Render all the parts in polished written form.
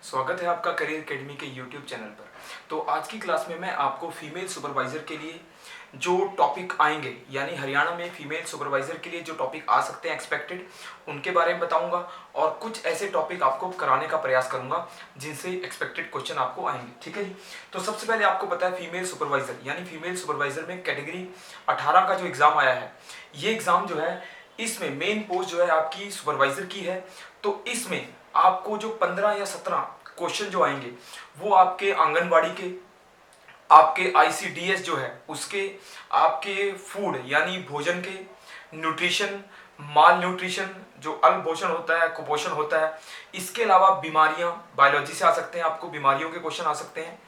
स्वागत है आपका करियर एकेडमी के यूट्यूब चैनल पर। तो आज की क्लास में मैं आपको फीमेल सुपरवाइज़र के लिए जो टॉपिक आएंगे, यानी हरियाणा में फीमेल सुपरवाइज़र के लिए जो टॉपिक आ सकते हैं एक्सपेक्टेड, उनके बारे में बताऊंगा और कुछ ऐसे टॉपिक आपको कराने का प्रयास करूंगा जिनसे एक्सपेक्टेड क्वेश्चन आपको आएंगे। ठीक है जी। तो सबसे पहले आपको पता है फीमेल सुपरवाइज़र यानी फीमेल सुपरवाइज़र में कैटेगरी 18 का जो एग्ज़ाम आया है, ये एग्ज़ाम जो है इसमें मेन पोस्ट जो है आपकी सुपरवाइज़र की है। तो इसमें आपको जो 15 या 17 क्वेश्चन जो आएंगे वो आपके आंगनवाड़ी के, आपके आईसीडीएस जो है उसके, आपके फूड यानी भोजन के, न्यूट्रिशन, माल न्यूट्रिशन जो अल्पपोषण होता है, कुपोषण होता है, इसके अलावा बीमारियां, बायोलॉजी से आ सकते हैं, आपको बीमारियों के क्वेश्चन आ सकते हैं।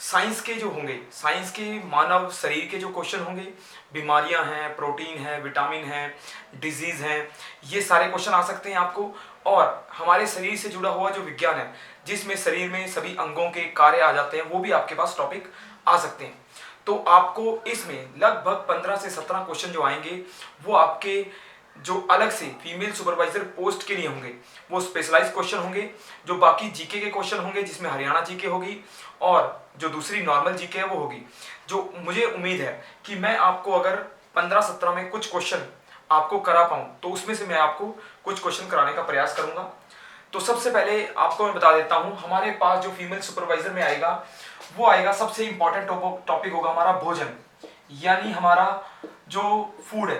साइंस के जो होंगे, साइंस के मानव शरीर के जो क्वेश्चन होंगे, बीमारियां हैं, प्रोटीन है, विटामिन है, डिजीज हैं, ये सारे क्वेश्चन आ सकते हैं आपको। और हमारे शरीर से जुड़ा हुआ जो विज्ञान है जिसमें शरीर में सभी अंगों के कार्य आ जाते हैं, वो भी आपके पास टॉपिक आ सकते हैं। तो आपको इसमें लगभग 15 से 17 क्वेश्चन जो आएंगे वो आपके जो अलग से फीमेल सुपरवाइजर पोस्ट के लिए होंगे वो स्पेशलाइज क्वेश्चन होंगे। जो बाकी जीके के क्वेश्चन होंगे जिसमें हरियाणा जीके होगी और जो दूसरी नॉर्मल जीके है वो होगी। जो मुझे उम्मीद है कि मैं आपको अगर 15-17 में कुछ क्वेश्चन आपको करा पाऊं तो उसमें से मैं आपको कुछ क्वेश्चन कराने का प्रयास करूंगा। तो सबसे पहले आपको मैं बता देता हूं, हमारे पास जो फीमेल सुपरवाइजर में आएगा वो आएगा, सबसे इंपॉर्टेंट टॉपिक होगा हमारा भोजन, यानी हमारा जो फूड है।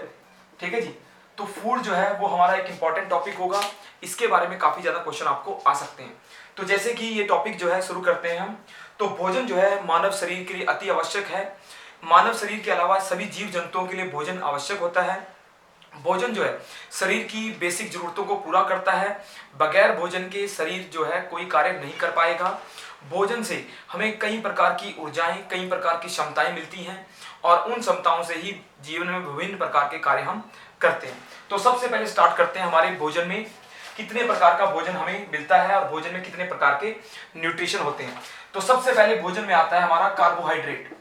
ठीक है जी। तो फूड जो है वो हमारा एक इंपॉर्टेंट टॉपिक होगा, इसके बारे में काफी ज्यादा क्वेश्चन आपको आ सकते हैं। तो जैसे कि ये टॉपिक जो है शुरू करते हैं हम। तो भोजन जो है मानव शरीर के लिए अति आवश्यक है। मानव शरीर के अलावा सभी जीव जंतुओं के लिए भोजन आवश्यक होता है। भोजन जो है शरीर की बेसिक जरूरतों को पूरा करता है। बगैर भोजन के शरीर जो है कोई कार्य नहीं कर पाएगा। भोजन से हमें कई प्रकार की ऊर्जाएं, कई प्रकार की क्षमताएं मिलती हैं और उन क्षमताओं से ही जीवन में विभिन्न प्रकार के कार्य हम करते हैं। तो सबसे पहले स्टार्ट करते हैं हमारे भोजन में कितने प्रकार का भोजन हमें मिलता है और भोजन में कितने प्रकार के न्यूट्रिशन होते हैं। तो सबसे पहले भोजन में आता है हमारा कार्बोहाइड्रेट।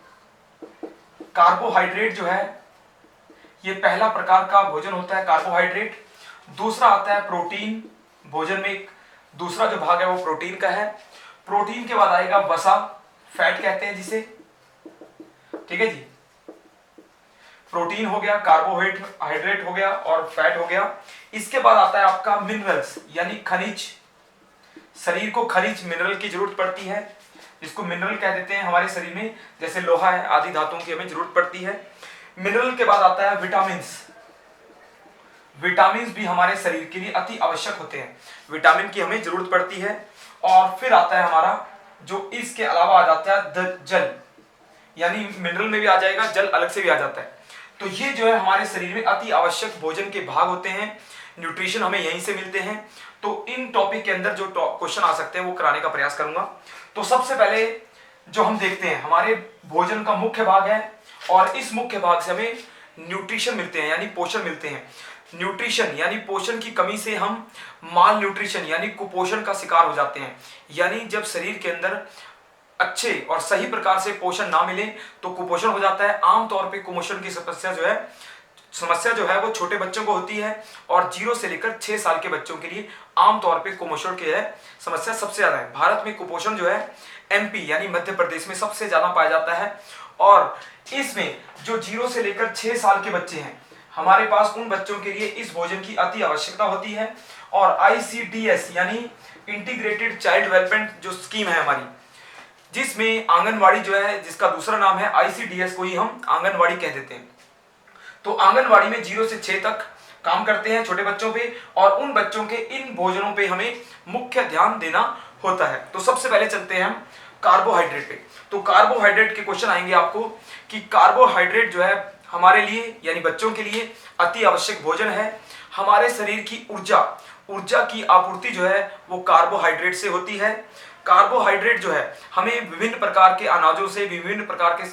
कार्बोहाइड्रेट जो है ये पहला प्रकार का भोजन होता है, कार्बोहाइड्रेट। दूसरा आता है प्रोटीन। भोजन में एक दूसरा जो भाग है वो प्रोटीन का है। प्रोटीन के बाद आएगा वसा, फैट कहते हैं जिसे। ठीक है जी। प्रोटीन हो गया, कार्बोहाइड्रेट हो गया और फैट हो गया। इसके बाद आता है आपका मिनरल्स यानी खनिज। शरीर को खनिज मिनरल की जरूरत पड़ती है, जिसको मिनरल कह देते हैं हमारे शरीर में, जैसे लोहा है आदि धातुओं की हमें जरूरत पड़ती है। मिनरल के बाद आता है विटामिन्स। विटामिन्स भी हमारे शरीर के लिए अति आवश्यक होते हैं, विटामिन की हमें जरूरत पड़ती है। और फिर आता है हमारा जो इसके अलावा आ जाता है जल, यानी मिनरल में भी आ जाएगा, जल अलग से भी आ जाता है। तो ये जो है हमारे शरीर में अति आवश्यक भोजन के भाग होते हैं, न्यूट्रिशन हमें यहीं से मिलते हैं। तो इन टॉपिक के अंदर जो क्वेश्चन आ सकते हैं वो कराने का प्रयास करूंगा। तो सबसे पहले जो हम देखते हैं हमारे भोजन का मुख्य भाग है और इस मुख्य भाग से हमें न्यूट्रिशन मिलते हैं यानी पोषण मिलते हैं। न्यूट्रिशन यानी पोषण की कमी से हम माल न्यूट्रिशन यानी कुपोषण का शिकार हो जाते हैं। यानी जब शरीर के अंदर अच्छे और सही प्रकार से पोषण ना मिले तो कुपोषण हो जाता है। आमतौर पे कुपोषण की समस्या जो है वो छोटे बच्चों को होती है और 0 से लेकर 6 साल के बच्चों के लिए आमतौर पे कुपोषण की है समस्या सबसे ज्यादा है। भारत में कुपोषण जो है एमपी यानी मध्य प्रदेश में सबसे ज्यादा पाया जाता है। और इसमें जो 0 से लेकर 6 साल के बच्चे हैं हमारे पास, उन बच्चों के लिए इस भोजन की अति आवश्यकता होती है। और आईसीडीएस यानी इंटीग्रेटेड चाइल्ड डेवलपमेंट जो स्कीम है हमारी, जिसमें आंगनवाड़ी जो है, जिसका दूसरा नाम है आईसीडीएस को ही हम आंगनवाड़ी कह देते हैं। तो आंगनवाड़ी में 0 से 6 तक काम करते हैं छोटे बच्चों पे और उन बच्चों के इन भोजनों पे हमें मुख्य ध्यान देना होता है। तो सबसे पहले चलते हैं हम कार्बोहाइड्रेट पे। तो कार्बोहाइड्रेट के क्वेश्चन आएंगे आपको कि कार्बोहाइड्रेट जो है हमारे लिए यानी बच्चों के लिए अति आवश्यक भोजन है। हमारे शरीर की ऊर्जा की आपूर्ति जो है वो कार्बोहाइड्रेट से होती है। कार्बोहाइड्रेट जो है हमें विभिन्न प्रकार के अनाजों से, विभिन्न प्रकार के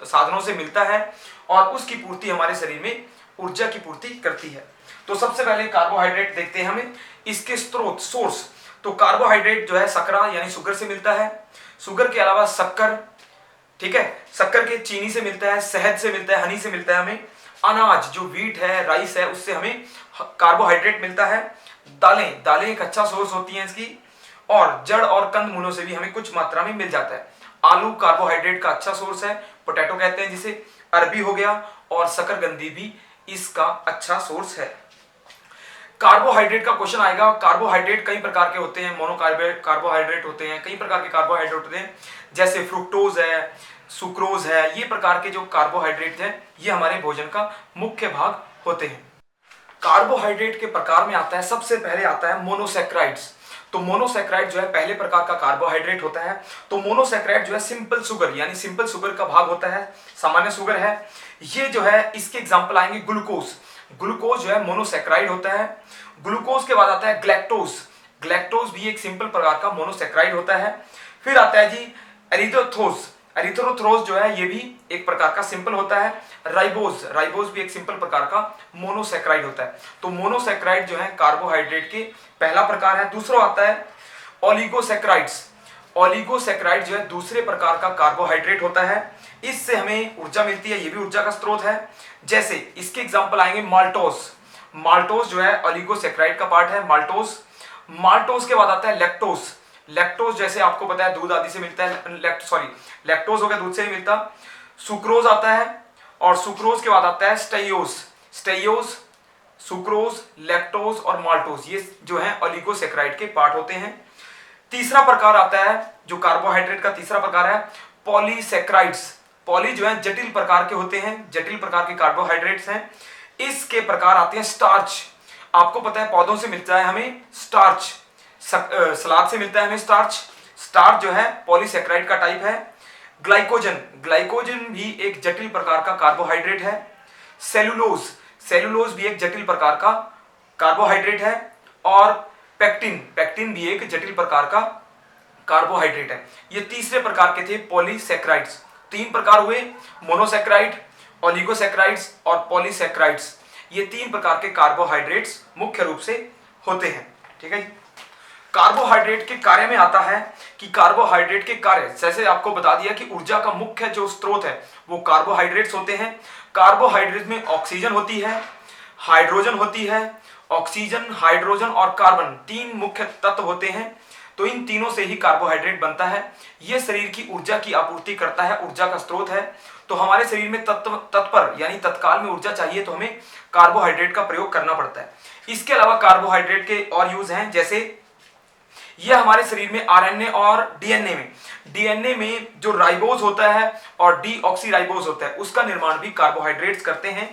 साधनों से मिलता है और उसकी पूर्ति हमारे शरीर में ऊर्जा की पूर्ति करती है। तो सबसे पहले कार्बोहाइड्रेट देखते हैं हमें इसके स्रोत, सोर्स। तो कार्बोहाइड्रेट जो है शकरा यानी शुगर से मिलता है। शुगर के अलावा शक्कर, ठीक है, शक्कर के चीनी से मिलता है, शहद से मिलता है, हनी से मिलता है हमें। अनाज जो व्हीट है, राइस है, उससे हमें कार्बोहाइड्रेट मिलता है। दालें एक अच्छा सोर्स होती है इसकी। और जड़ और कंद मूलों से भी हमें कुछ मात्रा में मिल जाता है। आलू कार्बोहाइड्रेट का अच्छा सोर्स है, पोटैटो कहते हैं जिसे, अरबी हो गया, और शकरकंदी भी इसका अच्छा सोर्स है। कार्बोहाइड्रेट का क्वेश्चन आएगा। कार्बोहाइड्रेट कई प्रकार के होते हैं, कार्बोहाइड्रेट होते हैं, कई प्रकार के कार्बोहाइड्रेट होते हैं, जैसे फ्रुक्टोज है, सुक्रोज है। ये प्रकार के जो कार्बोहाइड्रेट हैं ये हमारे भोजन का मुख्य भाग होते हैं। कार्बोहाइड्रेट के प्रकार में आता है, सबसे पहले आता है मोनोसैक्राइड्स। तो मोनोसैक्राइड जो है पहले प्रकार का कार्बोहाइड्रेट होता है। तो मोनोसैक्राइड जो है सिंपल शुगर यानी सिंपल शुगर का भाग होता है, सामान्य शुगर है ये जो है। इसके एग्जांपल आएंगे ग्लूकोज। ग्लूकोज जो है मोनोसैक्राइड होता है। ग्लूकोज के बाद आता है ग्लैक्टोज। ग्लैक्टोज भी एक सिंपल प्रकार का मोनोसैक्राइड होता है। फिर आता है जी एरिथ्रोथोज। एरिथ्रोथ्रोज जो है ये भी एक प्रकार का सिंपल होता है। राइबोज, राइबोज भी एक सिंपल प्रकार का मोनोसैक्राइड होता है। तो मोनोसैक्राइड जो है कार्बोहाइड्रेट के पहला प्रकार है। दूसरा आता है ओलिगोसैक्राइड्स। ओलिगोसैक्राइड जो है दूसरे प्रकार का कार्बोहाइड्रेट होता है। इससे हमें ऊर्जा मिलती है, ये भी ऊर्जा का स्रोत है। जैसे इसके एग्जांपल आएंगे माल्टोज। माल्टोज जो है ओलिगोसैक्राइड का पार्ट है, माल्टोज। माल्टोज के बाद आता है लैक्टोज। लैक्टोज जैसे आपको पता है दूध आदि से मिलता है, लैक्टोज हो गया, दूध से नहीं मिलता। सुक्रोज आता है, और सुक्रोज के बाद आता है स्टेयोज। स्टेयोज, सुक्रोज, लैक्टोज और माल्टोज, ये जो है ओलिगोसैक्राइड के पार्ट होते हैं। तीसरा प्रकार आता है जो कार्बोहाइड्रेट का तीसरा प्रकार है पॉलीसैक्राइड्स। पॉली जो है जटिल प्रकार के होते हैं, जटिल प्रकार के कार्बोहाइड्रेट्स हैं। इसके प्रकार आते हैं स्टार्च। आपको पता है पौधों से मिलता है हमें स्टार्च, सलाद से मिलता है हमें स्टार्च। स्टार्च जो है पॉलीसैक्राइड का टाइप है। ग्लाइकोजन, ग्लाइकोजन भी एक जटिल प्रकार का कार्बोहाइड्रेट है। सेलुलोज, सेलुलोज भी एक जटिल प्रकार का कार्बोहाइड्रेट है। और पेक्टिन, पेक्टिन भी एक जटिल प्रकार का कार्बोहाइड्रेट है। ये तीसरे प्रकार के थे पॉलीसैक्राइड्स। तीन प्रकार हुए, मोनोसैक्राइड, ओलिगोसैक्राइड्स और पॉलीसैक्राइड्स। ये तीन प्रकार के कार्बोहाइड्रेट्स मुख्य रूप से होते हैं। ठीक है। कार्बोहाइड्रेट के कार्य में आता है कि कार्बोहाइड्रेट के कार्य, जैसे आपको बता दिया कि ऊर्जा का मुख्य जो स्रोत है वो कार्बोहाइड्रेट्स होते हैं। कार्बोहाइड्रेट में ऑक्सीजन होती है, हाइड्रोजन होती है। ऑक्सीजन, हाइड्रोजन और कार्बन तीन मुख्य तत्व होते हैं। तो इन तीनों से ही कार्बोहाइड्रेट बनता है। यह शरीर की ऊर्जा की आपूर्ति करता है, ऊर्जा का स्रोत है। तो हमारे शरीर में तत्पर यानी तत्काल में ऊर्जा चाहिए तो हमें कार्बोहाइड्रेट का प्रयोग करना पड़ता है। इसके अलावा कार्बोहाइड्रेट के और यूज हैं, जैसे यह हमारे शरीर में आरएनए और डीएनए में जो राइबोज होता है और डीऑक्सीराइबोज होता है उसका निर्माण भी कार्बोहाइड्रेट्स करते हैं।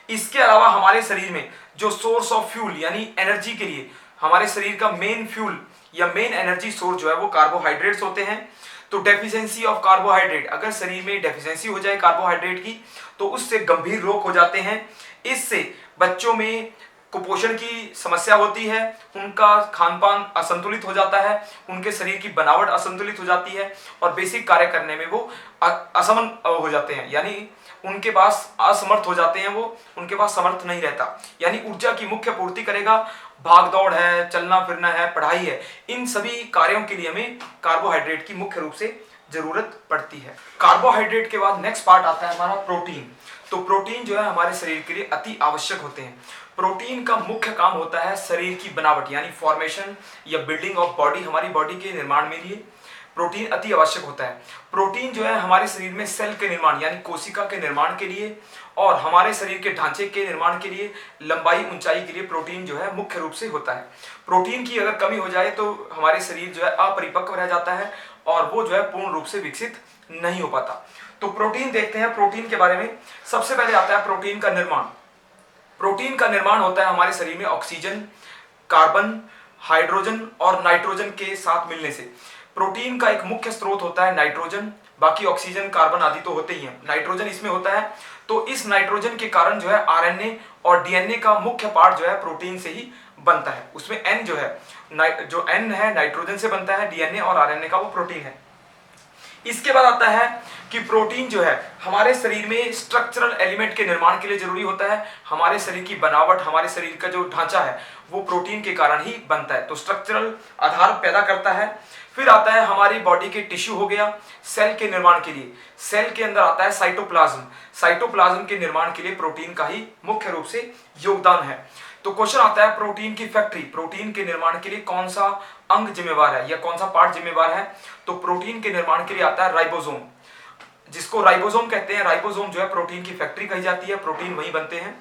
इसके अलावा हमारे शरीर में जो सोर्स ऑफ फ्यूल यानी एनर्जी के लिए हमारे शरीर का मेन फ्यूल या मेन एनर्जी सोर्स जो है वो कार्बोहाइड्रेट्स होते हैं। तो डेफिशिएंसी ऑफ कार्बोहाइड्रेट, अगर शरीर में डेफिशिएंसी हो जाए कार्बोहाइड्रेट की तो उससे गंभीर रोग हो जाते हैं। इससे बच्चों में कुपोषण की समस्या होती है, उनका खान-पान असंतुलित हो जाता है, उनके शरीर की बनावट असंतुलित हो जाती है और बेसिक कार्य करने में वो असमर्थ हो जाते हैं, यानी उनके पास असमर्थ हो जाते हैं, वो उनके पास समर्थ नहीं रहता। यानी ऊर्जा की मुख्य पूर्ति करेगा, भाग दौड़ है, चलना फिरना है, पढ़ाई है, इन सभी कार्यों के लिए हमें कार्बोहाइड्रेट की मुख्य रूप से जरूरत पड़ती है। कार्बोहाइड्रेट के बाद नेक्स्ट पार्ट आता है हमारा प्रोटीन। तो प्रोटीन जो है हमारे शरीर के लिए अति आवश्यक होते हैं। प्रोटीन का मुख्य काम होता है शरीर की बनावट यानी फॉर्मेशन या बिल्डिंग ऑफ बॉडी, हमारी बॉडी के निर्माण में लिए प्रोटीन अति आवश्यक होता है। प्रोटीन जो है हमारे शरीर में सेल के निर्माण यानी कोशिका के निर्माण के लिए और हमारे शरीर के ढांचे के निर्माण के लिए, लंबाई ऊंचाई के लिए प्रोटीन जो है मुख्य रूप से होता है। प्रोटीन की अगर कमी हो जाए तो हमारे शरीर जो है अपरिपक्व रह जाता है और वो जो है पूर्ण रूप से विकसित नहीं हो पाता। तो प्रोटीन देखते हैं, प्रोटीन के बारे में सबसे पहले आता है प्रोटीन का निर्माण। प्रोटीन का निर्माण होता है हमारे शरीर में ऑक्सीजन, कार्बन, हाइड्रोजन और नाइट्रोजन के साथ मिलने से। प्रोटीन का एक मुख्य स्रोत होता है नाइट्रोजन, बाकी ऑक्सीजन, कार्बन आदि तो होते ही हैं, नाइट्रोजन इसमें होता है। तो इस नाइट्रोजन के कारण जो है आरएनए और डीएनए का मुख्य पार्ट जो है प्रोटीन से ही बनता है। उसमें एन जो है, जो एन है नाइट्रोजन से बनता है, डीएनए और आरएनए का वो प्रोटीन है। इसके बाद आता है कि प्रोटीन जो है हमारे शरीर में स्ट्रक्चरल एलिमेंट के निर्माण के लिए जरूरी होता है। हमारे शरीर की बनावट, हमारे शरीर का जो ढांचा है वो प्रोटीन के कारण ही बनता है, तो स्ट्रक्चरल आधार पैदा करता है। फिर आता है हमारी बॉडी के टिश्यू हो गया, सेल के निर्माण के लिए। सेल के अंदर आता है साइटोप्लाज्म। साइटोप्लाज्म के निर्माण के लिए प्रोटीन का ही मुख्य रूप से योगदान है। तो क्वेश्चन आता है प्रोटीन की फैक्ट्री, प्रोटीन के निर्माण के लिए कौन सा अंग जिम्मेवार है या कौन सा पार्ट जिम्मेवार है? तो प्रोटीन के निर्माण के लिए आता है राइबोसोम, जिसको राइबोसोम कहते हैं। राइबोसोम जो है प्रोटीन की फैक्ट्री कही जाती है, प्रोटीन वहीं बनते हैं।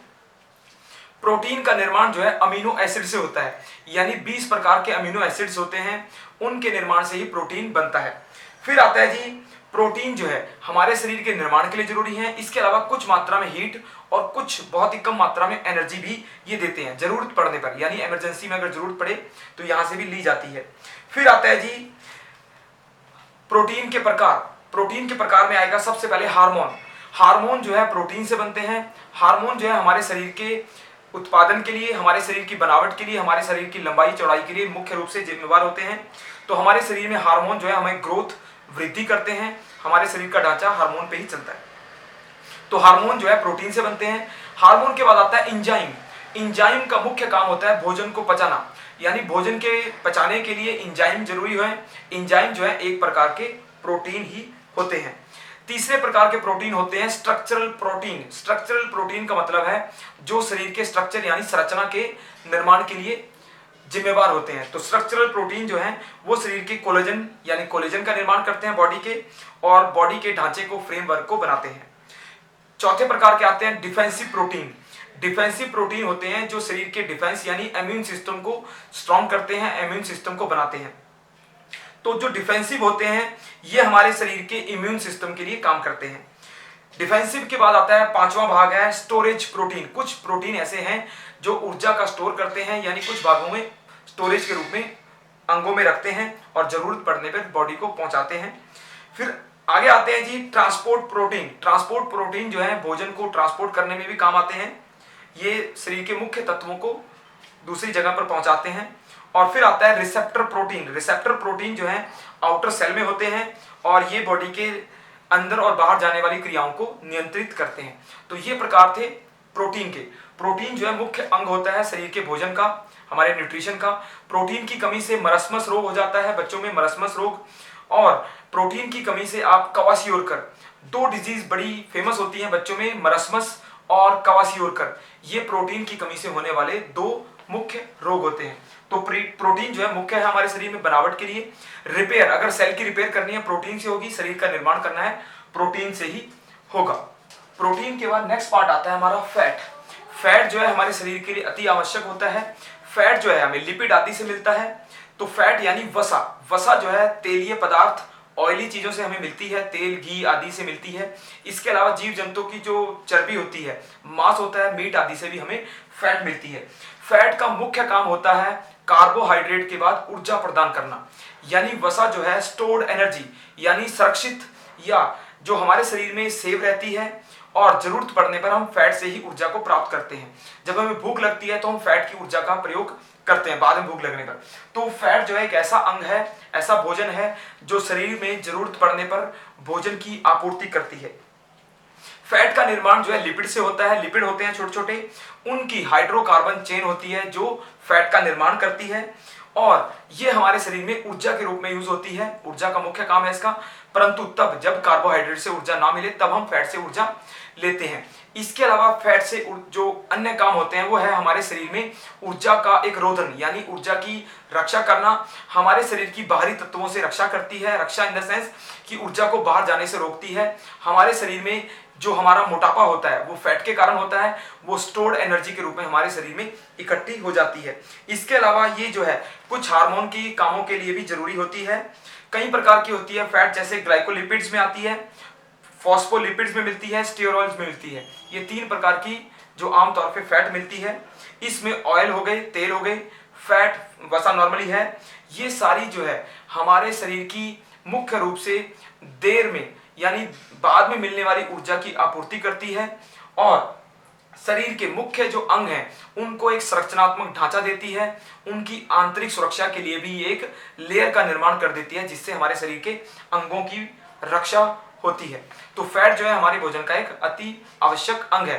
प्रोटीन का निर्माण जो है अमीनो एसिड से होता है, यानी 20 प्रकार के अमीनो एसिड्स होते हैं, उनके निर्माण से ही प्रोटीन बनता है। फिर आता है जी, प्रोटीन जो है हमारे शरीर के निर्माण के लिए जरूरी है। इसके अलावा कुछ मात्रा में हीट और कुछ बहुत ही कम मात्रा में एनर्जी भी ये देते हैं जरूरत पड़ने पर, यानी इमरजेंसी में अगर जरूरत पड़े तो यहां से भी ली जाती है। फिर आता है जी प्रोटीन के प्रकार। प्रोटीन के प्रकार में आएगा सबसे पहले हार्मोन। हार्मोन जो है प्रोटीन से बनते हैं। हार्मोन जो है हमारे शरीर के उत्पादन के लिए, हमारे शरीर की बनावट के लिए, हमारे शरीर की लंबाई चौड़ाई के लिए मुख्य रूप से जिम्मेवार होते हैं। तो हमारे शरीर में हार्मोन जो है हमें ग्रोथ, वृद्धि करते हैं। हमारे शरीर का ढांचा हार्मोन पे ही चलता है। तो हार्मोन जो है प्रोटीन से बनते हैं। हार्मोन के बाद आता है इंजाइम। इंजाइम का मुख्य काम होता है भोजन को पचाना, यानी भोजन के पचाने के लिए इंजाइम जरूरी है। इंजाइम जो है एक प्रकार के प्रोटीन ही होते हैं। तीसरे प्रकार के प्रोटीन होते हैं स्ट्रक्चरल प्रोटीन। स्ट्रक्चरल प्रोटीन का मतलब है जो शरीर के स्ट्रक्चर यानी संरचना के निर्माण के लिए जिम्मेवार होते हैं। तो स्ट्रक्चरल प्रोटीन जो है वो शरीर के कोलेजन यानी कोलेजन का निर्माण करते हैं बॉडी के, और बॉडी के ढांचे को, फ्रेमवर्क को बनाते हैं। चौथे प्रकार के आते हैं डिफेंसिव प्रोटीन। डिफेंसिव प्रोटीन होते हैं जो शरीर के डिफेंस यानी इम्यून सिस्टम को स्ट्रॉन्ग करते हैं, इम्यून सिस्टम को बनाते हैं। तो जो डिफेंसिव होते हैं ये हमारे शरीर के इम्यून सिस्टम के लिए काम करते हैं। डिफेंसिव के बाद आता है पांचवा भाग है स्टोरेज प्रोटीन। कुछ प्रोटीन ऐसे हैं जो ऊर्जा का स्टोर करते हैं, यानी कुछ भागों में स्टोरेज के रूप में अंगों में रखते हैं और जरूरत पड़ने पर बॉडी को पहुंचाते हैं। फिर आगे आते हैं जी ट्रांसपोर्ट प्रोटीन। ट्रांसपोर्ट प्रोटीन जो है भोजन को ट्रांसपोर्ट करने में भी काम आते हैं। ये शरीर के मुख्य तत्वों को दूसरी जगह पर पहुंचाते हैं। और फिर आता है रिसेप्टर प्रोटीन। रिसेप्टर प्रोटीन जो है आउटर सेल में होते हैं और ये बॉडी के अंदर और बाहर जाने वाली क्रियाओं को नियंत्रित करते हैं। तो ये प्रकार थे प्रोटीन के। प्रोटीन जो है मुख्य अंग होता है शरीर के भोजन का, हमारे न्यूट्रिशन का। प्रोटीन की कमी से मरस्मस रोग हो जाता है बच्चों में, मरस्मस रोग। और प्रोटीन की कमी से आप कवासियोरकर, दो डिजीज बड़ी फेमस होती हैं बच्चों में, मरस्मस और कवासियोरकर। ये प्रोटीन की कमी से होने वाले दो मुख्य रोग होते हैं। तो प्रोटीन जो है मुख्य है हमारे शरीर में बनावट के लिए। रिपेयर, अगर सेल की रिपेयर करनी है प्रोटीन से होगी, शरीर का निर्माण करना है प्रोटीन से ही होगा। प्रोटीन के बाद नेक्स्ट पार्ट आता है हमारा फैट। फैट जो है हमारे शरीर के लिए अति आवश्यक होता है। फैट जो है हमें लिपिड आदि से मिलता है। तो फैट यानी वसा, वसा जो है तेलीय पदार्थ, ऑयली चीजों से हमें मिलती है, तेल, घी आदि से मिलती है। इसके अलावा जीव जंतु की जो चर्बी होती है, मांस होता है, मीट आदि से भी हमें फैट मिलती है। फैट का मुख्य काम होता है कार्बोहाइड्रेट के बाद ऊर्जा प्रदान करना, यानी वसा जो है स्टोर्ड एनर्जी, यानी सुरक्षित या जो हमारे शरीर में सेव रहती है, और जरूरत पड़ने पर हम फैट से ही ऊर्जा को प्राप्त करते हैं। जब हमें भूख लगती है तो हम फैट की ऊर्जा का प्रयोग करते हैं बाद में भूख लगने पर। तो फैट जो है एक ऐसा अंग है, ऐसा भोजन है जो शरीर में जरूरत पड़ने पर भोजन की आपूर्ति करती है। फैट का निर्माण जो है लिपिड से होता है। लिपिड होते हैं छोटे छोटे, उनकी हाइड्रोकार्बन चेन होती है जो फैट का निर्माण करती है, और ये हमारे शरीर में ऊर्जा के रूप में यूज होती है। ऊर्जा का मुख्य काम है इसका। परंतु तब जब कार्बोहाइड्रेट से ऊर्जा ना मिले तब हम फैट से ऊर्जा लेते हैं। इसके अलावा फैट से जो अन्य काम होते हैं वो है हमारे शरीर में ऊर्जा का एक रोधन, यानी ऊर्जा की रक्षा करना। हमारे शरीर की बाहरी तत्वों से रक्षा करती है। रक्षा इन द सेंस कि ऊर्जा को बाहर जाने से रोकती है। हमारे शरीर में जो हमारा मोटापा होता है वो फैट के कारण होता है, वो स्टोर्ड एनर्जी के रूप में हमारे शरीर में इकट्ठी हो जाती है। इसके अलावा ये जो है कुछ हार्मोन की कामों के लिए भी जरूरी होती है। कई प्रकार की होती है फैट, जैसे ग्लाइकोलिपिड्स में आती है, फॉस्फोलिपिड्स में मिलती है, स्टीरोल्स में मिलती है। ये तीन प्रकार की जो आमतौर पे फैट मिलती है। इसमें ऑयल हो गए, तेल हो गए, फैट वसा नॉर्मली है। ये सारी जो है हमारे शरीर की मुख्य रूप से देर में यानी बाद में मिलने वाली ऊर्जा की आपूर्ति करती है, और शरीर के मुख्य जो अंग हैं उनको एक संरचनात्मक ढांचा देती है। उनकी आंतरिक सुरक्षा के लिए भी एक लेयर का निर्माण कर देती है, जिससे हमारे शरीर के अंगों की रक्षा होती है। तो फैट जो है हमारे भोजन का एक अति आवश्यक अंग है।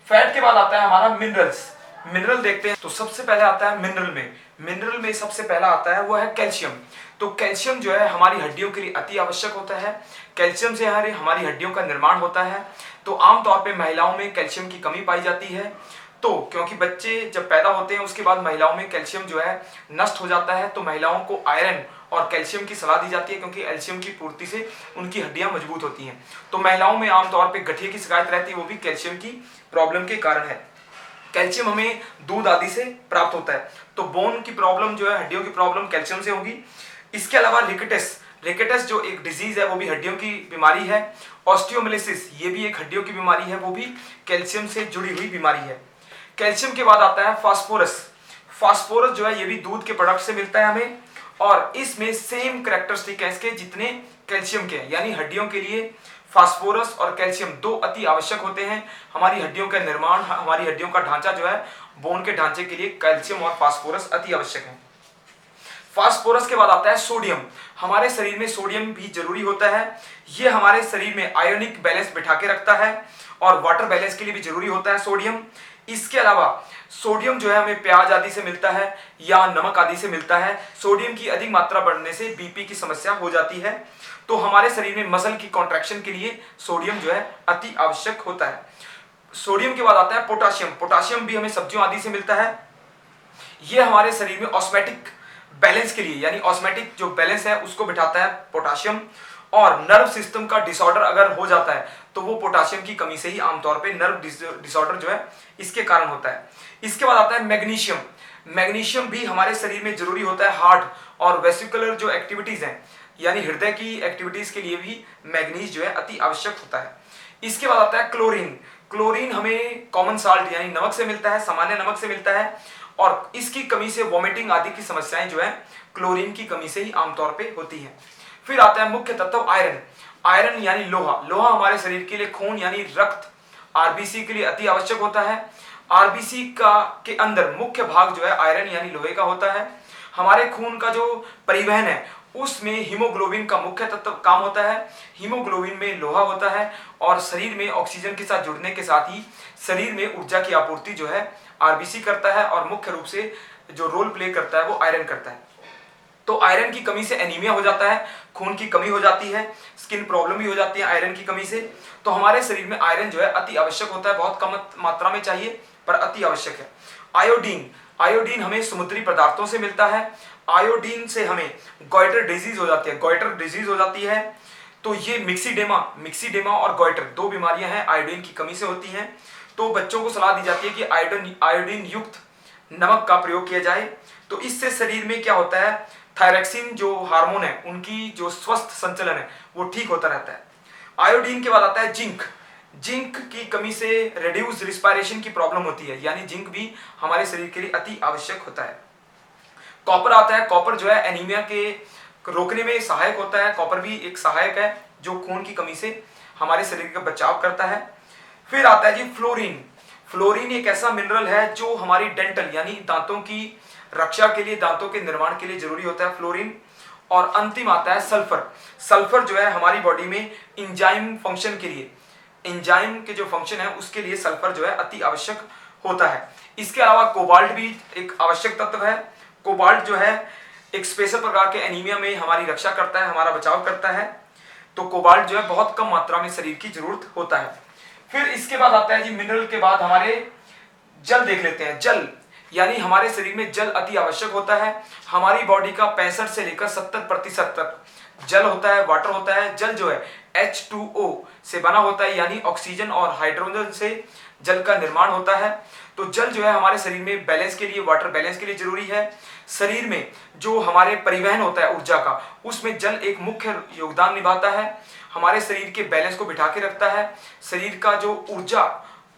फैट के बाद आता है हमारा मिनरल्स। मिनरल देखते हैं तो सबसे पहले आता है मिनरल में सबसे पहला आता है वो है कैल्शियम। तो कैल्शियम जो है हमारी हड्डियों के लिए अति आवश्यक होता है। कैल्शियम से हमारी हड्डियों का निर्माण होता है। तो आमतौर पे महिलाओं में कैल्शियम की कमी पाई जाती है। तो क्योंकि बच्चे जब पैदा होते हैं उसके बाद महिलाओं में कैल्शियम जो है नष्ट हो जाता है, तो महिलाओं को आयरन और कैल्शियम की सलाह दी जाती है, क्योंकि कैल्शियम की पूर्ति से उनकी हड्डियां मजबूत होती हैं। तो महिलाओं में आमतौर पर गठिया की शिकायत रहती है, वो भी कैल्शियम की प्रॉब्लम के कारण है। कैल्शियम हमें दूध आदि से प्राप्त होता है, तो बोन की प्रॉब्लम जो है, हड्डियों की प्रॉब्लम कैल्शियम से होगी। इसके अलावा रिकेटस जो एक डिजीज है वो भी हड्डियों की बीमारी है। ऑस्टियोमिलिसिस ये भी एक हड्डियों की बीमारी है, वो भी कैल्शियम से जुड़ी हुई बीमारी है। कैल्शियम के बाद आता है फास्फोरस। फास्फोरस जो है ये भी दूध के प्रोडक्ट से मिलता है हमें, और इसमें सेम कैरेक्टरिस्टिक है इसके जितने कैल्शियम के, यानी हड्डियों के लिए फास्फोरस और कैल्शियम दो अति आवश्यक होते हैं। हमारी हड्डियों का निर्माण, हमारी हड्डियों का ढांचा जो है, बोन के ढांचे के लिए कैल्शियम और फास्फोरस अति आवश्यक है। फास्फोरस के बाद आता है सोडियम। हमारे शरीर में सोडियम भी जरूरी होता है, ये हमारे शरीर में आयोनिक बैलेंस बिठा के रखता है और वाटर बैलेंस के लिए भी जरूरी होता है सोडियम। इसके अलावा सोडियम जो है हमें प्याज आदि से मिलता है या नमक आदि से मिलता है। सोडियम की अधिक मात्रा बढ़ने से बीपी की समस्या हो जाती है, तो हमारे शरीर में मसल की कॉन्ट्रैक्शन के लिए सोडियम जो है अति आवश्यक होता है। सोडियम के बाद आता है पोटाशियम। पोटाशियम भी हमें सब्जियों आदि से मिलता है, यह हमारे शरीर में ऑस्मेटिक बैलेंस के लिए, यानी ऑस्मेटिक जो बैलेंस है उसको बिठाता है पोटाशियम। और नर्व सिस्टम का डिसऑर्डर अगर हो जाता है तो वो पोटाशियम की कमी से ही आमतौर पे नर्व डिसऑर्डर जो है इसके कारण होता है। इसके बाद आता है मैग्नीशियम। मैग्नीशियम भी हमारे शरीर में जरूरी होता है हार्ट और वेसिकुलर जो एक्टिविटीज हैं, यानी हृदय की एक्टिविटीज के लिए भी मैग्नीज जो है अति आवश्यक होता है। इसके बाद आता है क्लोरीन। क्लोरीन हमें कॉमन साल्ट यानी नमक से मिलता है, सामान्य नमक से मिलता है, और इसकी कमी से वोमिटिंग आदि की समस्याएं जो है क्लोरीन की कमी से ही आमतौर पे होती हैं। फिर आता है मुख्य तत्व आयरन। आयरन यानी लोहा। लोहा हमारे शरीर के लिए खून यानी रक्त, आरबीसी के लिए अति आवश्यक होता है। आरबीसी का के अंदर मुख्य भाग जो है आयरन यानी लोहे का होता है। हमारे खून का जो परिवहन है उसमें हीमोग्लोबिन का मुख्य तत्व काम होता है। हीमोग्लोबिन में लोहा होता है और शरीर में ऑक्सीजन के साथ जुड़ने के साथ ही शरीर में ऊर्जा की आपूर्ति जो है आरबीसी करता है, और मुख्य रूप से जो रोल प्ले करता है वो आयरन करता है। तो आयरन की कमी से एनीमिया हो जाता है, खून की कमी हो जाती है, स्किन प्रॉब्लम भी हो जाती है आयरन की कमी से। तो हमारे शरीर में आयरन जो है अति आवश्यक होता है, बहुत कम मात्रा में चाहिए पर अति आवश्यक है। आयोडीन। आयोडीन हमें समुद्री पदार्थों से मिलता है। आयोडीन से हमें गॉइटर डिजीज हो जाती है, गॉइटर डिजीज हो जाती है। तो ये मिक्सीडेमा और गॉइटर दो बीमारियां हैं, आयोडीन की कमी से होती हैं। तो बच्चों को सलाह दी जाती है कि आयोडीन युक्त नमक का प्रयोग किया जाए। तो इससे शरीर में क्या होता है, थायरॉक्सिन जो हार्मोन है उनकी जो स्वस्थ संचलन है वो ठीक होता रहता है। आयोडीन के बाद आता है जिंक। जिंक की कमी से रिड्यूस रिस्पायरेशन की प्रॉब्लम होती है, यानी जिंक भी हमारे शरीर के लिए अति आवश्यक होता है। कॉपर आता है। कॉपर जो है एनीमिया के रोकने में सहायक होता है। कॉपर भी एक सहायक है जो खून की कमी से हमारे शरीर का बचाव करता है। फिर आता है जी फ्लोरीन। फ्लोरीन एक ऐसा मिनरल है जो हमारी डेंटल यानी दांतों की रक्षा के लिए, दांतों के निर्माण के लिए जरूरी होता है फ्लोरीन। और अंतिम आता है सल्फर। सल्फर जो है हमारी बॉडी में इंजाइम फंक्शन के लिए, एंजाइम के जो फंक्शन है उसके लिए सल्फर जो है अति आवश्यक होता है। इसके अलावा कोबाल्ट भी एक आवश्यक तत्व है। कोबाल्ट जो है एक स्पेशल प्रकार के एनीमिया में हमारी रक्षा करता है, हमारा बचाव करता है। तो कोबाल्ट जो है बहुत कम मात्रा में शरीर की जरूरत होता है। फिर इसके बाद आता है जी मिनरल के बाद हमारे जल देख लेते हैं। जल यानी हमारे शरीर में जल अति आवश्यक होता है। हमारी बॉडी का 65 से लेकर 70% तक जल होता है, वाटर होता है। जल जो है H2O से बना होता है, यानी ऑक्सीजन और हाइड्रोजन से जल का निर्माण होता है। तो जल जो है हमारे शरीर में बैलेंस के लिए, वाटर बैलेंस के लिए जरूरी है। शरीर में जो हमारे परिवहन होता है ऊर्जा का, उसमें जल एक मुख्य योगदान निभाता है। हमारे शरीर के बैलेंस को बिठा के रखता है। शरीर का जो ऊर्जा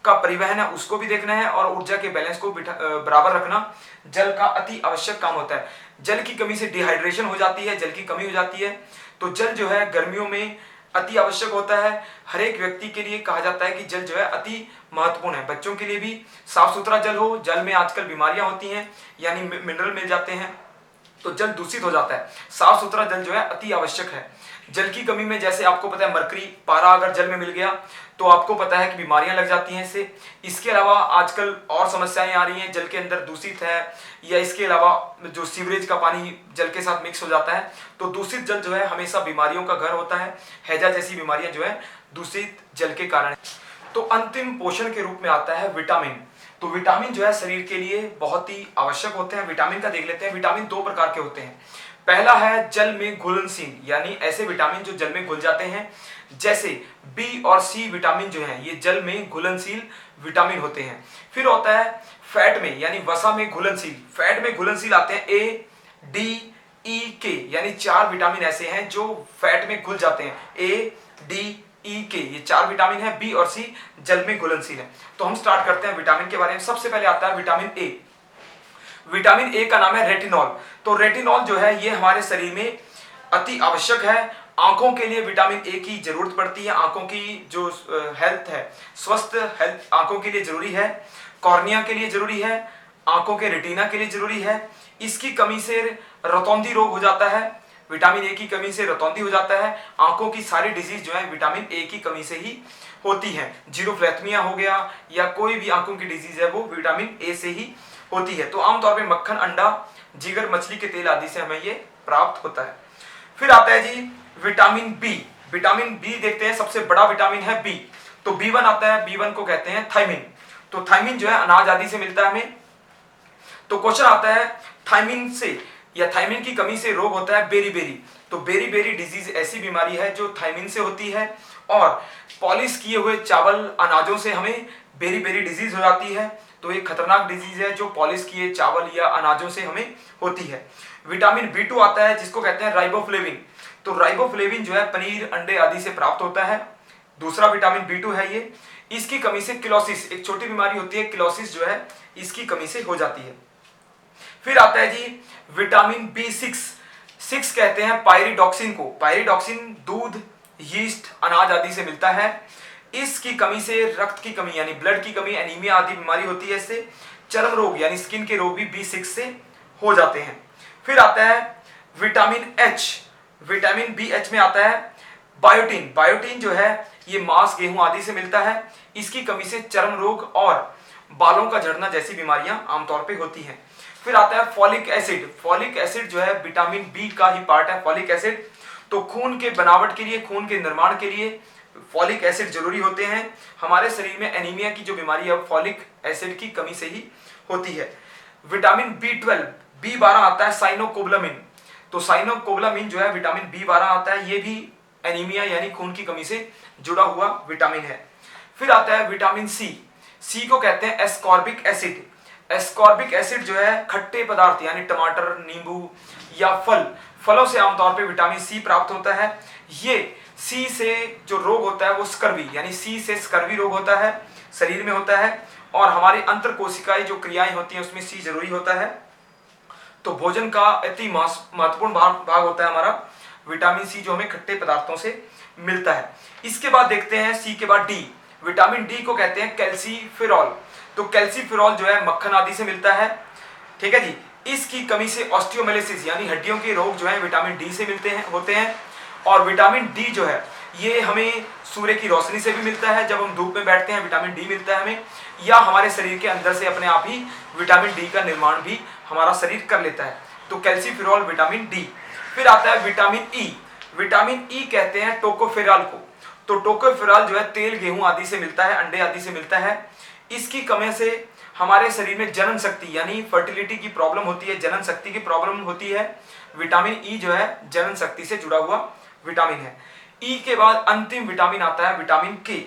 का परिवहन है उसको भी देखना है और ऊर्जा के बैलेंस को बराबर रखना जल का अति आवश्यक काम होता है। जल की कमी से डिहाइड्रेशन हो जाती है, जल की कमी हो जाती है। तो जल जो है गर्मियों में अति आवश्यक होता है। हर एक व्यक्ति के लिए कहा जाता है कि जल जो है अति महत्वपूर्ण है। बच्चों के लिए भी साफ सुथरा जल हो। जल में आजकल बीमारियां होती हैं, यानी मिनरल मिल जाते हैं, तो जल दूषित हो जाता है। साफ सुथरा जल जो है अति आवश्यक है। जल की कमी में जैसे आपको पता है मरकरी पारा अगर जल में मिल गया तो आपको पता है कि बीमारियां लग जाती हैं इससे। इसके अलावा आजकल और समस्याएं आ रही हैं, जल के अंदर दूषित है, या इसके अलावा जो सीवरेज का पानी जल के साथ मिक्स हो जाता है। तो दूषित जल जो है हमेशा बीमारियों का घर होता है। हैजा जैसी बीमारियां जो है दूषित जल के कारण। तो अंतिम पोषण के रूप में आता है विटामिन। तो विटामिन जो है शरीर के लिए बहुत ही आवश्यक होते हैं। विटामिन का देख लेते हैं। विटामिन दो प्रकार के होते हैं। पहला है जल में घुलनशील, यानी ऐसे विटामिन जो जल में घुल जाते हैं, जैसे बी और सी विटामिन जो है ये जल में घुलनशील विटामिन होते हैं। फिर होता है फैट में, यानी वसा में घुलनशील। फैट में घुलनशील आते हैं ए, डी, ई, के, यानी चार विटामिन ऐसे हैं जो फैट में घुल जाते हैं। ए, डी, ई, के, ये चार विटामिन है। बी और सी जल में घुलनशील है। तो हम स्टार्ट करते हैं विटामिन के बारे में। सबसे पहले आता है विटामिन ए। विटामिन ए का नाम है रेटिनॉल। तो रेटिनॉल जो है ये हमारे शरीर में अति आवश्यक है। आंखों के लिए विटामिन ए की जरूरत पड़ती है। आंखों की जो हेल्थ है, स्वस्थ हेल्थ आंखों के लिए जरूरी है। कॉर्निया के लिए जरूरी है। आंखों के रेटिना के लिए जरूरी है। इसकी कमी से रतौंधी रोग हो जाता है। विटामिन ए की कमी से रतौंधी हो जाता है। आंखों की सारी डिजीज जो है विटामिन ए की कमी से ही होती है। जीरोफ्लेथमिया हो गया या कोई भी आंखों की डिजीज है वो विटामिन ए से ही होती है। तो आमतौर पे मक्खन, अंडा, जिगर, मछली के तेल आदि से हमें ये प्राप्त होता है। फिर आता है जी विटामिन बी। विटामिन बी देखते हैं, सबसे बड़ा विटामिन है बी। तो बी1 आता है, बी1 को कहते हैं थायमिन। तो थायमिन जो है अनाज आदि से मिलता है हमें। तो क्वेश्चन आता है थायमिन से या थायमिन की कमी से रोग होता है बेरी-बेरी। तो बेरी-बेरी डिजीज ऐसी बीमारी है जो थायमिन से होती है। और पॉलिश किए हुए चावल, अनाजों से हमें बेरी-बेरी डिजीज हो जाती है। तो एक खतरनाक डिजीज है जो पॉलिश किए चावल या अनाजों से हमें होती है। विटामिन बी2 आता है जिसको कहते हैं राइबोफ्लेविन। तो राइबोफ्लेविन जो है पनीर, अंडे आदि से प्राप्त होता है। दूसरा विटामिन बी2 है ये। इसकी कमी से किलोसिस, एक छोटी बीमारी होती है, किलोसिस जो है इसकी कमी से हो जाती है। फिर आता है जी विटामिन बी6। 6 कहते हैं पायरिडॉक्सिन को। पायरिडॉक्सिन दूध, यीस्ट, अनाज आदि से मिलता है। इसकी कमी से रक्त की कमी यानी ब्लड की कमी, एनीमिया आदि बीमारी होती है। इससे चर्म रोग यानी स्किन के रोग भी बी6 से हो जाते हैं। फिर आता है vitamin H. Vitamin B H में आता है बायोटीन। बायोटीन जो है ये मांस, गेहूं आदि से मिलता है। इसकी कमी से चर्म रोग और बालों का झड़ना जैसी बीमारियां आमतौर पे होती हैं। फिर आता है फॉलिक एसिड। फॉलिक एसिड जो है विटामिन बी का ही पार्ट है, फॉलिक एसिड। तो खून के बनावट के लिए, खून के निर्माण के लिए फॉलिक एसिड जरूरी होते हैं। हमारे शरीर में एनीमिया की जो बीमारी है फॉलिक एसिड की कमी से ही होती है। विटामिन बी12, बी12 आता है साइनोकोबालामिन। तो साइनोकोबालामिन जो है विटामिन बी12 आता है, ये भी एनीमिया यानी खून की कमी से जुड़ा हुआ विटामिन है। फिर आता है विटामिन सी। सी को कहते हैं एस्कॉर्बिक एसिड। एस्कॉर्बिक एसिड जो है खट्टे पदार्थ यानी टमाटर, नींबू या फलों से आमतौर पे विटामिन सी प्राप्त होता है। ये सी से जो रोग होता है वो स्कर्वी यानी सी से स्कर्वी रोग होता है, शरीर में होता है। और हमारी अंतर कोशिकाएं जो क्रियाएं होती हैं उसमें सी जरूरी होता है। तो भोजन का अति महत्वपूर्ण भाग होता है हमारा विटामिन सी, जो हमें खट्टे पदार्थों से मिलता है। इसके बाद देखते हैं सी के बाद डी। विटामिन डी को कहते हैं कैल्सीफेरॉल। तो कैल्सीफेरॉल जो है मक्खन आदि से मिलता है। ठीक है जी। इसकी कमी से ऑस्टियोमेलिसिस यानी हड्डियों के रोग जो है विटामिन डी से होते हैं। और विटामिन डी जो है ये हमें सूर्य की रोशनी से भी मिलता है। जब हम धूप में बैठते हैं विटामिन डी मिलता है हमें, या हमारे शरीर के अंदर से अपने आप ही विटामिन डी का निर्माण भी हमारा शरीर कर लेता है। तो कैल्सीफेरॉल, विटामिन डी। फिर आता है विटामिन ई। विटामिन ई कहते हैं टोकोफेरॉल को। तो टोकोफेरॉल जो है तेल, गेहूं आदि से मिलता है, अंडे आदि से मिलता है। इसकी कमी से हमारे शरीर में जनन शक्ति यानी फर्टिलिटी की प्रॉब्लम होती है, जनन शक्ति की प्रॉब्लम होती है। विटामिन ई जो है जनन शक्ति से जुड़ा हुआ विटामिन है। ई के बाद अंतिम विटामिन आता है विटामिन के।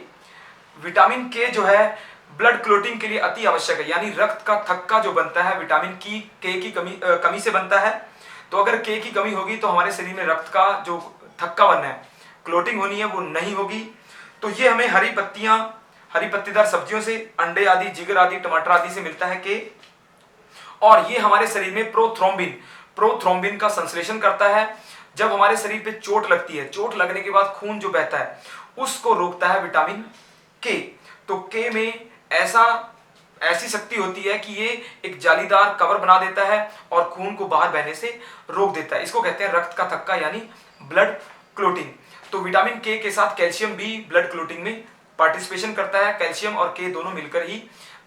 विटामिन के जो है ब्लड क्लोटिंग के लिए अति आवश्यक है, यानी रक्त का थक्का जो बनता है विटामिन के की कमी से बनता है। तो अगर के की कमी होगी तो हमारे शरीर में रक्त का जो थक्का बनना है, क्लोटिंग होनी है, वो नहीं होगी। तो ये हमें हरी पत्तेदार सब्जियों से, अंडे आदि, जिगर आदि, टमाटर आदि से मिलता है के। और ये हमारे शरीर में प्रोथ्रोम्बिन का संश्लेषण करता है। जब हमारे शरीर पे चोट लगती है, चोट लगने के बाद खून जो बहता है उसको रोकता है विटामिन के। तो के में ऐसी शक्ति होती है कि ये एक जालीदार कवर बना देता है और खून को बाहर बहने से रोक देता है। इसको कहते हैं रक्त का थक्का यानी ब्लड क्लोटिंग। तो विटामिन के साथ कैल्शियम भी ब्लड क्लोटिंग में पार्टिसिपेशन करता है। कैल्शियम और के दोनों मिलकर ही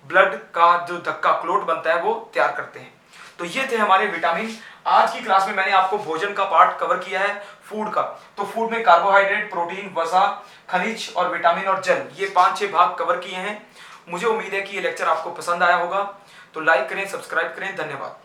ब्लड का जो धक्का, क्लोट बनता है, वो तैयार करते हैं। तो ये थे हमारे विटामिन। आज की क्लास में मैंने आपको भोजन का पार्ट कवर किया है, फूड का। तो फूड में कार्बोहाइड्रेट, प्रोटीन, वसा, खनिज और विटामिन और जल, ये 5-6 भाग कवर किए हैं। मुझे उम्मीद है कि ये लेक्चर आपको पसंद आया होगा। तो लाइक करें, सब्सक्राइब करें। धन्यवाद।